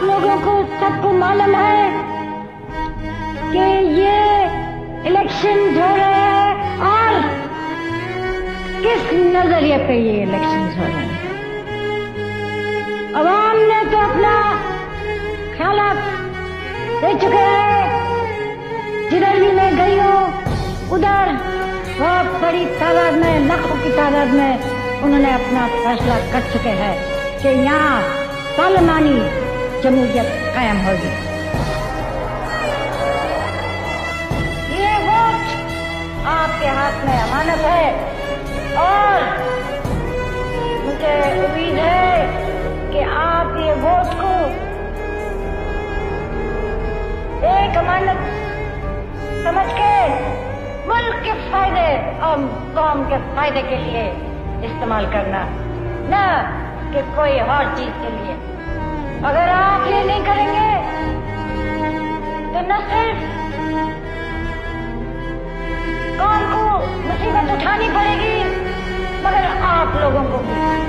लोगों को सबको मालूम है कि ये इलेक्शन हो रहे हैं और किस नजरिए पे ये इलेक्शन हो रहे हैं। अवाम ने तो अपना ख्याल दे चुके हैं। जिधर भी मैं गई हूँ उधर बहुत बड़ी तादाद में, लाखों की तादाद में उन्होंने अपना फैसला कर चुके हैं कि यहाँ पार्लिमानी जमहूरियत कायम होगी। ये वोट आपके हाथ में अमानत है और मुझे उम्मीद है कि आप ये वोट को एक अमानत समझ के मुल्क के फायदे और कौम के फायदे के लिए इस्तेमाल करना, न कि कोई और चीज के लिए। अगर आप ये नहीं करेंगे तो न सिर्फ कौम को मुसीबत उठानी पड़ेगी मगर आप लोगों को भी